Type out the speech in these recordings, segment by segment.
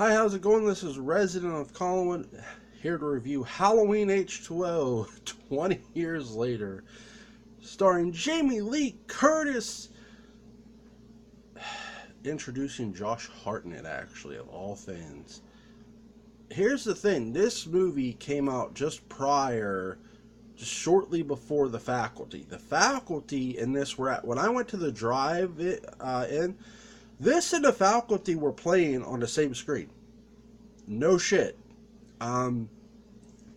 Hi, how's it going? This is Resident of Collinwood here to review Halloween H20 20 years later, starring Jamie Lee Curtis. Introducing Josh Hartnett, actually, of all things. Here's the thing, this movie came out just shortly before The Faculty. The Faculty in this were at, when I went to the drive-in, this and The Faculty were playing on the same screen. No shit.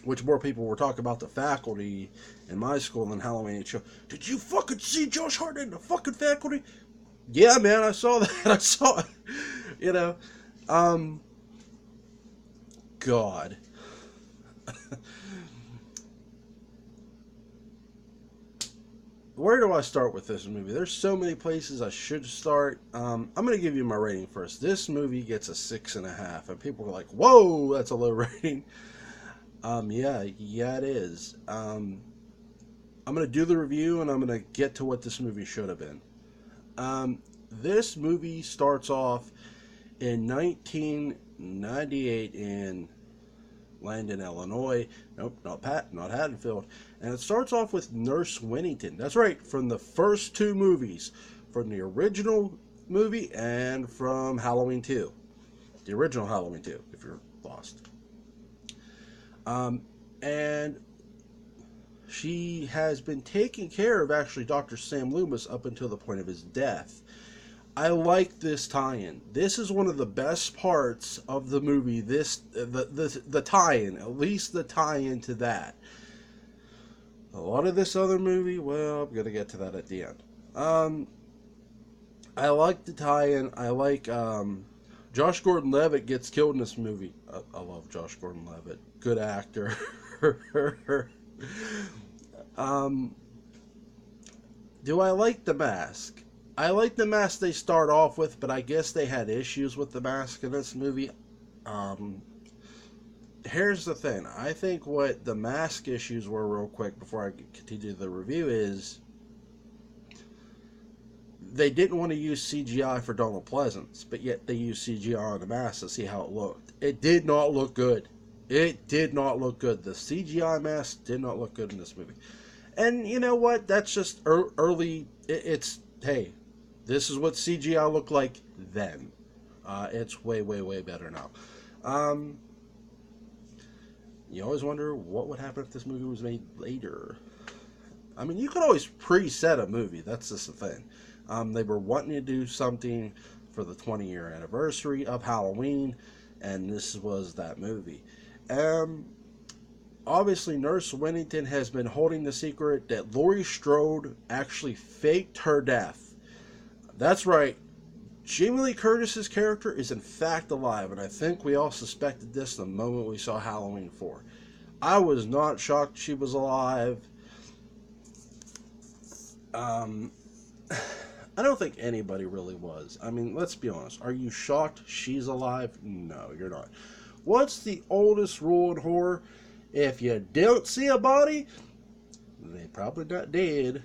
Which more people were talking about The Faculty in my school than Halloween H20. Did you fucking see Josh Hartnett in The fucking Faculty? Yeah, man, I saw that. I saw it. You know, God. Where do I start with this movie? There's so many places I should start. I'm going to give you my rating first. This movie gets a 6.5, and people are like, "Whoa, that's a low rating." Yeah, it is. I'm going to do the review, and I'm going to get to what this movie should have been. This movie starts off in 1998 in Landon, Illinois. Nope, not Haddonfield. And it starts off with Nurse Winnington. That's right, from the first two movies. From the original movie and from Halloween 2. The original Halloween 2, if you're lost. And she has been taking care of, actually, Dr. Sam Loomis up until the point of his death. I like this tie-in. This is one of the best parts of the movie. The tie-in, at least the tie-in to that. A lot of this other movie, well, I'm gonna get to that at the end. I like the tie-in. I like Josh Gordon-Levitt gets killed in this movie. I love Josh Gordon-Levitt. Good actor. Do I like the mask? I like the mask they start off with, but I guess they had issues with the mask in this movie. Here's the thing. I think what the mask issues were, real quick, before I continue the review, is they didn't want to use CGI for Donald Pleasance, but yet they used CGI on the mask to see how it looked. It did not look good. It did not look good. The CGI mask did not look good in this movie. And you know what? That's just early. Hey, this is what CGI looked like then. It's way, way, way better now. You always wonder what would happen if this movie was made later. I mean, you could always preset a movie. That's just the thing. They were wanting to do something for the 20-year anniversary of Halloween, and this was that movie. Obviously, Nurse Winnington has been holding the secret that Laurie Strode actually faked her death. That's right. Jamie Lee Curtis's character is in fact alive, and I think we all suspected this the moment we saw Halloween 4. I was not shocked she was alive. I don't think anybody really was. I mean, let's be honest. Are you shocked she's alive? No, you're not. What's the oldest rule in horror? If you don't see a body, they probably not dead.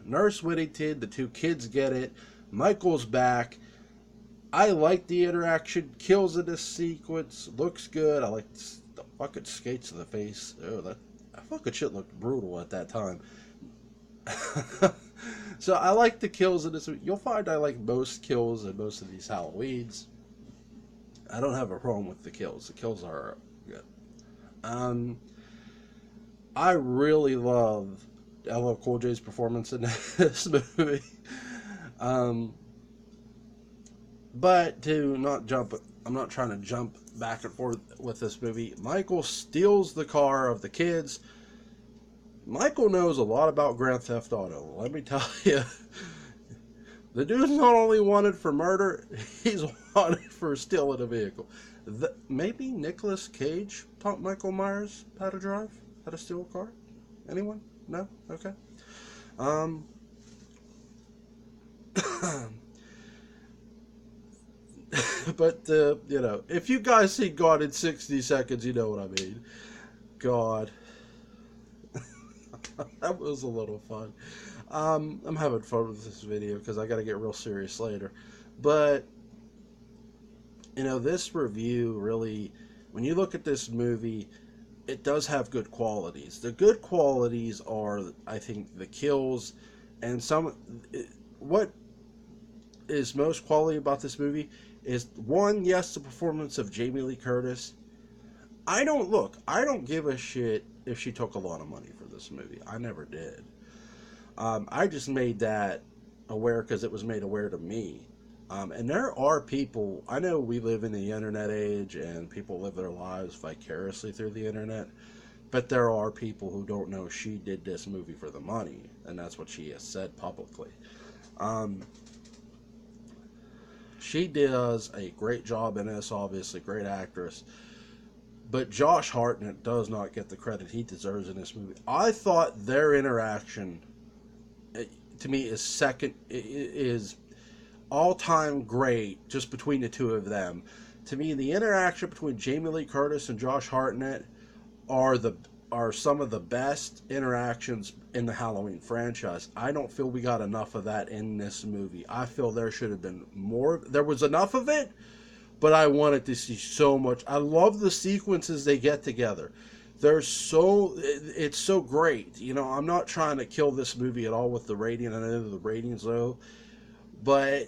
Nurse Whittington, the two kids get it. Michael's back. I like the interaction. Kills in this sequence. Looks good. I like the fucking skates in the face. Oh, that fucking shit looked brutal at that time. So I like the kills in this. You'll find I like most kills in most of these Halloweens. I don't have a problem with the kills. The kills are good. I really love LL Cool J's performance in this movie. But to not jump, I'm not trying to jump back and forth with this movie. Michael steals the car of the kids. Michael knows a lot about Grand Theft Auto. Let me tell you. The dude's not only wanted for murder, he's wanted for stealing a vehicle. Maybe Nicolas Cage taught Michael Myers how to drive? How to steal a car? Anyone? No? Okay. But, you know, if you guys see God in 60 Seconds, you know what I mean. God. That was a little fun. I'm having fun with this video because I got to get real serious later. But this review really, when you look at this movie, it does have good qualities. The good qualities are, I think, the kills and what is most quality about this movie is, one, yes, the performance of Jamie Lee Curtis. I don't give a shit if she took a lot of money for this movie. I never did. I just made that aware because it was made aware to me. And there are people, I know we live in the internet age and people live their lives vicariously through the internet, but there are people who don't know she did this movie for the money, and that's what she has said publicly. She does a great job in this, obviously, great actress. But Josh Hartnett does not get the credit he deserves in this movie. I thought their interaction, to me, is all-time great just between the two of them. To me, the interaction between Jamie Lee Curtis and Josh Hartnett are some of the best interactions in the Halloween franchise. I don't feel we got enough of that in this movie. I feel there should have been more. There was enough of it, but I wanted to see so much. I love the sequences they get together. It's so great. I'm not trying to kill this movie at all with the rating. I know the rating's low, but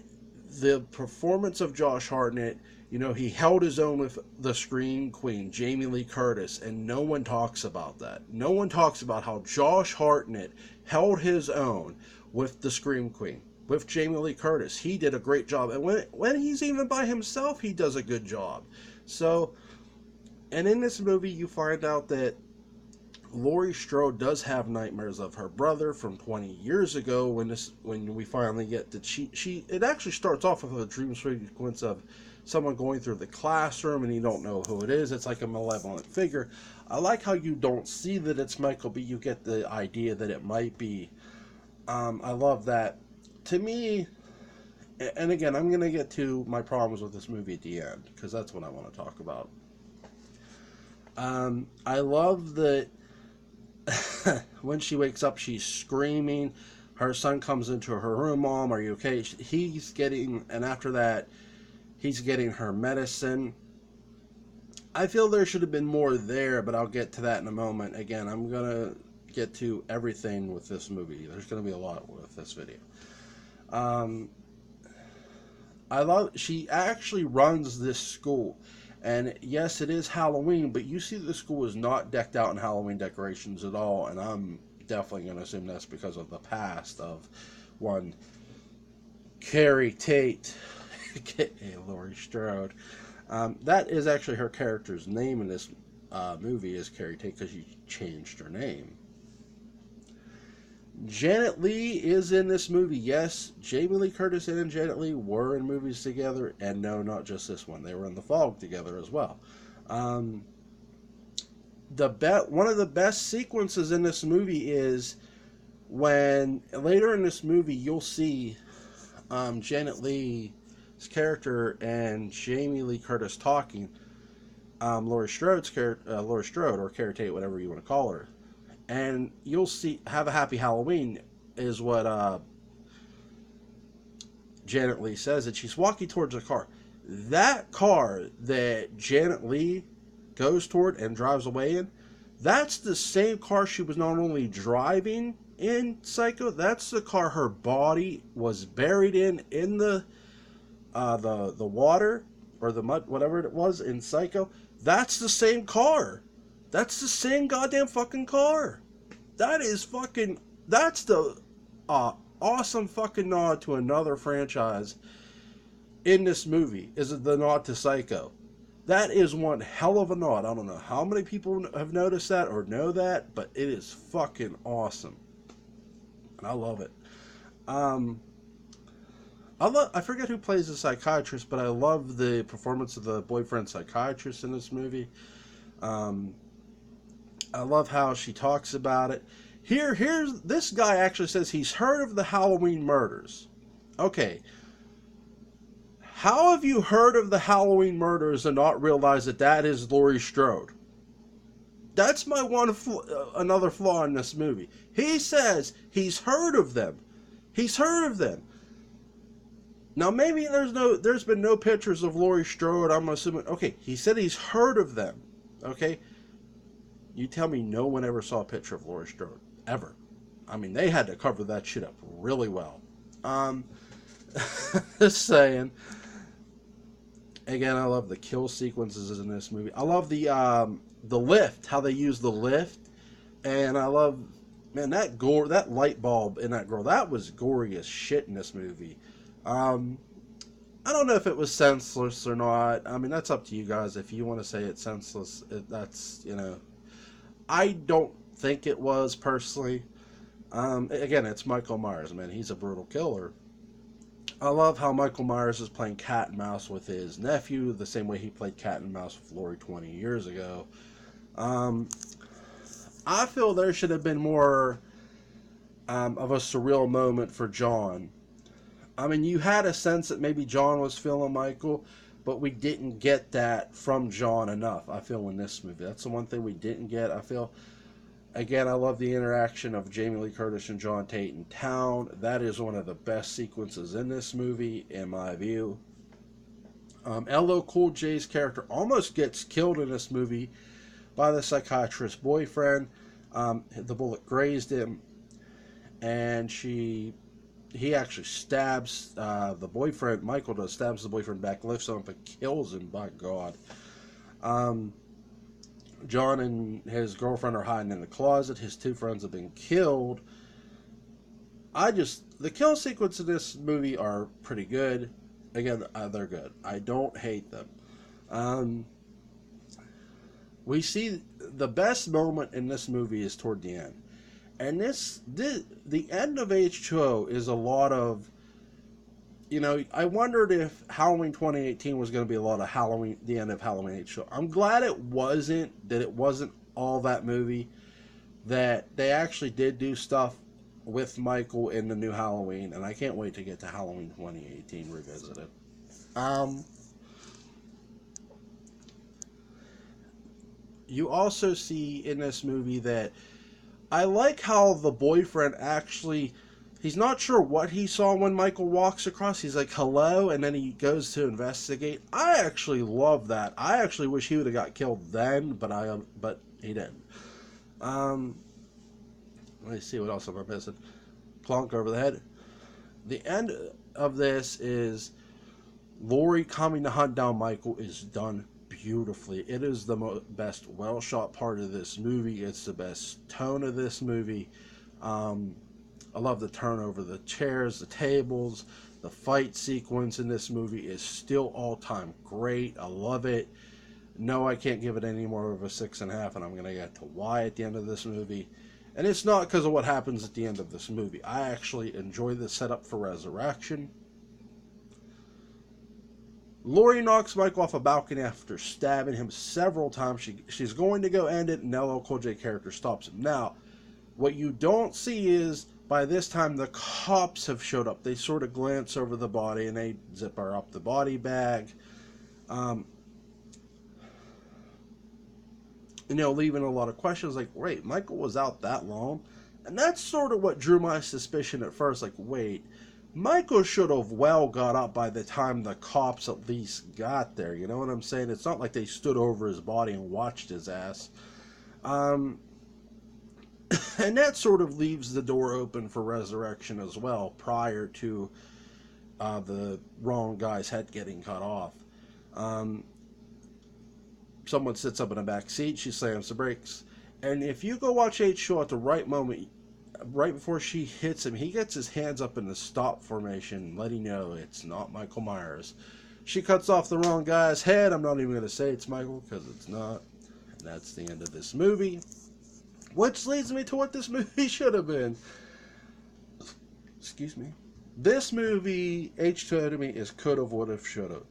the performance of Josh Hartnett, he held his own with the Scream Queen, Jamie Lee Curtis, and no one talks about that. No one talks about how Josh Hartnett held his own with the Scream Queen, with Jamie Lee Curtis. He did a great job. And when he's even by himself, he does a good job. So, and in this movie, you find out that Laurie Strode does have nightmares of her brother from 20 years ago. When we finally get to it actually starts off with a dream sequence of someone going through the classroom, and you don't know who it is. It's like a malevolent figure. I like how you don't see that it's Michael B. You get the idea that it might be. I love that. To me, and again, I'm going to get to my problems with this movie at the end, because that's what I want to talk about. I love that when she wakes up, she's screaming. Her son comes into her room. Mom, are you okay? And after that, he's getting her medicine. I feel there should have been more there, but I'll get to that in a moment. Again, I'm going to get to everything with this movie. There's going to be a lot with this video. She actually runs this school. And yes, it is Halloween, but you see the school is not decked out in Halloween decorations at all. And I'm definitely going to assume that's because of the past of one Carrie Tate, Laurie Strode. That is actually her character's name in this movie, is Carrie Tate, because she changed her name. Janet Leigh is in this movie. Yes, Jamie Lee Curtis and Janet Leigh were in movies together, and no, not just this one. They were in The Fog together as well. One of the best sequences in this movie is when later in this movie you'll see Janet Leigh's character and Jamie Lee Curtis talking. Laurie Strode, or Carrie Tate, whatever you want to call her. And you'll see, have a happy Halloween is what Janet Leigh says, that she's walking towards a car. That car that Janet Leigh goes toward and drives away in, that's the same car she was not only driving in Psycho, that's the car her body was buried in the water or the mud, whatever it was in Psycho. That's the same car. That's the same goddamn fucking car. That's the awesome fucking nod to another franchise in this movie, is the nod to Psycho. That is one hell of a nod. I don't know how many people have noticed that or know that, but it is fucking awesome. And I love it. I forget who plays the psychiatrist, but I love the performance of the boyfriend psychiatrist in this movie. I love how she talks about it. Here's this guy actually says he's heard of the Halloween murders. Okay. How have you heard of the Halloween murders and not realize that is Laurie Strode? That's my another flaw in this movie. He says he's heard of them. He's heard of them. Now maybe there's been no pictures of Laurie Strode. I'm assuming. Okay, he said he's heard of them. Okay, you tell me no one ever saw a picture of Laurie Strode ever. I mean, they had to cover that shit up really well. Um, just saying. Again, I love the kill sequences in this movie. I love the lift, how they use the lift, and I love, man, that gore, that light bulb in that girl, that was gory as shit in this movie. Um, I don't know if it was senseless or not. I mean, that's up to you guys. If you want to say it's senseless, that's, you know, I don't think it was personally. Again, it's Michael Myers, man. He's a brutal killer. I love how Michael Myers is playing cat and mouse with his nephew, the same way he played cat and mouse with Laurie 20 years ago. Um, I feel there should have been more of a surreal moment for John. I mean, you had a sense that maybe John was feeling Michael, but we didn't get that from John enough, I feel, in this movie. That's the one thing we didn't get, I feel. Again, I love the interaction of Jamie Lee Curtis and John Tate in town. That is one of the best sequences in this movie, in my view. LL Cool J's character almost gets killed in this movie by the psychiatrist's boyfriend. The bullet grazed him, and he actually stabs the boyfriend. Michael does, stabs the boyfriend back, lifts him up, and kills him. By God. John and his girlfriend are hiding in the closet. His two friends have been killed. The kill sequences in this movie are pretty good. Again, they're good. I don't hate them. We see the best moment in this movie is toward the end. And the end of H20 is a lot of, you know, I wondered if Halloween 2018 was going to be a lot of the end of Halloween H20. I'm glad it wasn't all that movie, that they actually did do stuff with Michael in the new Halloween, and I can't wait to get to Halloween 2018 revisited. You also see in this movie that I like how the boyfriend actually, he's not sure what he saw when Michael walks across. He's like, hello, and then he goes to investigate. I actually love that. I actually wish he would have got killed then, but he didn't. Let me see, what else am I missing? Plonk over the head. The end of this is Laurie coming to hunt down Michael is done beautifully. It is the best well-shot part of this movie. It's the best tone of this movie. I love the turn over the chairs, the tables. The fight sequence in this movie is still all-time great. I love it. No, I can't give it any more of a 6.5, and I'm going to get to why at the end of this movie. And it's not because of what happens at the end of this movie. I actually enjoy the setup for Resurrection. Laurie knocks Michael off a balcony after stabbing him several times. She's going to go end it, and LL Cool J character stops him. Now, what you don't see is, by this time, the cops have showed up. They sort of glance over the body, and they zip her up the body bag. Leaving a lot of questions like, wait, Michael was out that long? And that's sort of what drew my suspicion at first. Like, wait, Michael should have well got up by the time the cops at least got there. You know what I'm saying? It's not like they stood over his body and watched his ass. And that sort of leaves the door open for Resurrection as well, prior to the wrong guy's head getting cut off. Someone sits up in the back seat, she slams the brakes. And if you go watch H2 at the right moment, right before she hits him, he gets his hands up in the stop formation, letting you know it's not Michael Myers. She cuts off the wrong guy's head. I'm not even going to say it's Michael, because it's not. And that's the end of this movie. Which leads me to what this movie should have been. Excuse me. This movie, H2 to me, is could have, would have, should have.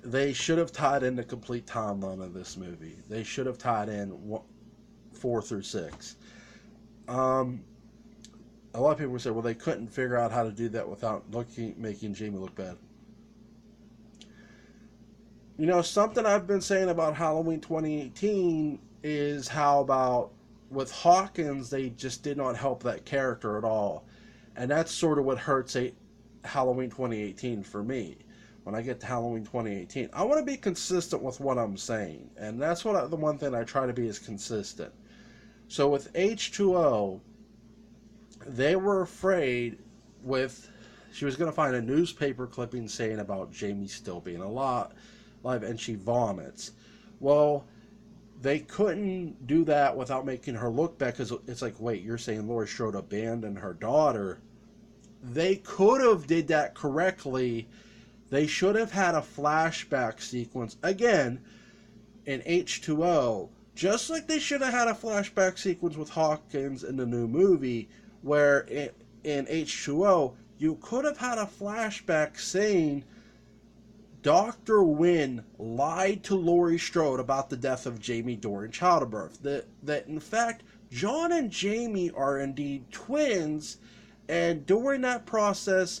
They should have tied in the complete timeline of this movie. They should have tied in 4 through 6. A lot of people say, well, they couldn't figure out how to do that without making Jamie look bad. Something I've been saying about Halloween 2018 is how about with Hawkins, they just did not help that character at all. And that's sort of what hurts Halloween 2018 for me. When I get to Halloween 2018, I want to be consistent with what I'm saying, and that's the one thing I try to be is consistent. So with H2O, they were afraid with she was going to find a newspaper clipping saying about Jamie still being alive, and she vomits. Well, they couldn't do that without making her look bad, because it's like, wait, you're saying Laurie Strode abandoned her daughter? They could have did that correctly. They should have had a flashback sequence again in H2O, just like they should have had a flashback sequence with Hawkins in the new movie, where in H2O you could have had a flashback saying Dr. Wynn lied to Laurie Strode about the death of Jamie during childbirth. That in fact, John and Jamie are indeed twins, and during that process,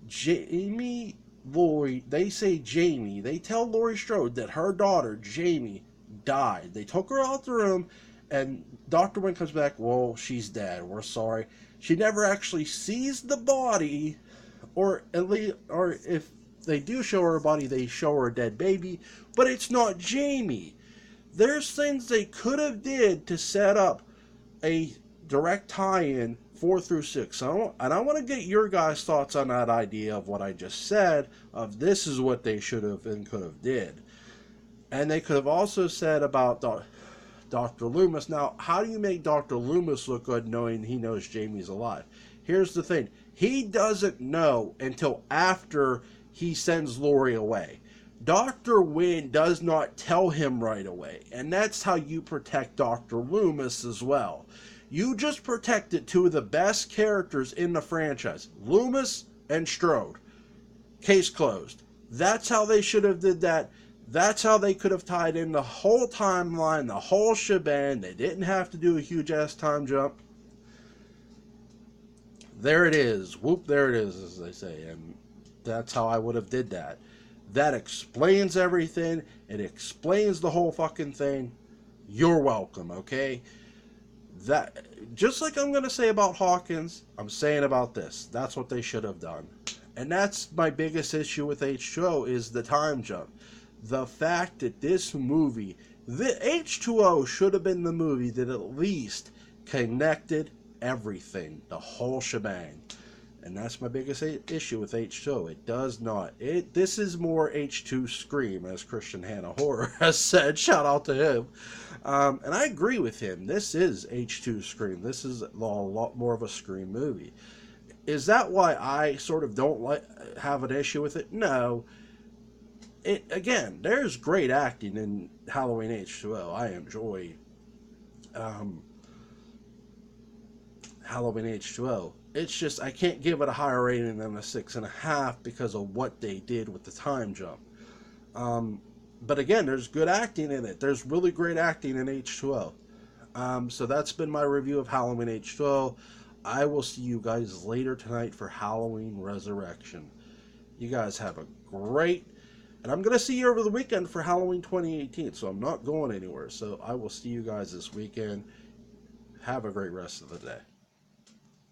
they tell Laurie Strode that her daughter, Jamie, died. They took her out the room, and Dr. Wynn comes back, well, she's dead. We're sorry. She never actually sees the body, or at least, or if they do show her a body, they show her a dead baby, but it's not Jamie. There's things they could have did to set up a direct tie-in 4 through 6. And I want to get your guys' thoughts on that idea of what I just said, of this is what they should have and could have did. And they could have also said about Dr. Loomis. Now, how do you make Dr. Loomis look good knowing he knows Jamie's alive? Here's the thing. He doesn't know until after he sends Laurie away. Dr. Wynn does not tell him right away. And that's how you protect Dr. Loomis as well. You just protected two of the best characters in the franchise, Loomis and Strode. Case closed. That's how they should have did that. That's how they could have tied in the whole timeline, the whole shebang. They didn't have to do a huge-ass time jump. There it is. Whoop, there it is, as they say. And that's how I would have did that. That explains everything. It explains the whole fucking thing. You're welcome, okay? That, just like I'm going to say about Hawkins, I'm saying about this. That's what they should have done. And that's my biggest issue with H2O is the time jump. The fact that this movie, the H2O should have been the movie that at least connected everything, the whole shebang. And that's my biggest issue with H2O. It does not. This is more H2 Scream, as Christian Hannah Horror has said. Shout out to him. And I agree with him. This is H2 Scream. This is a lot more of a Scream movie. Is that why I sort of don't have an issue with it? No. Again, there's great acting in Halloween H2O. I enjoy Halloween H2O. It's just I can't give it a higher rating than a 6.5 because of what they did with the time jump. But again, there's good acting in it. There's really great acting in H2O. So that's been my review of Halloween H2O. I will see you guys later tonight for Halloween Resurrection. You guys have a great... And I'm going to see you over the weekend for Halloween 2018, so I'm not going anywhere. So I will see you guys this weekend. Have a great rest of the day.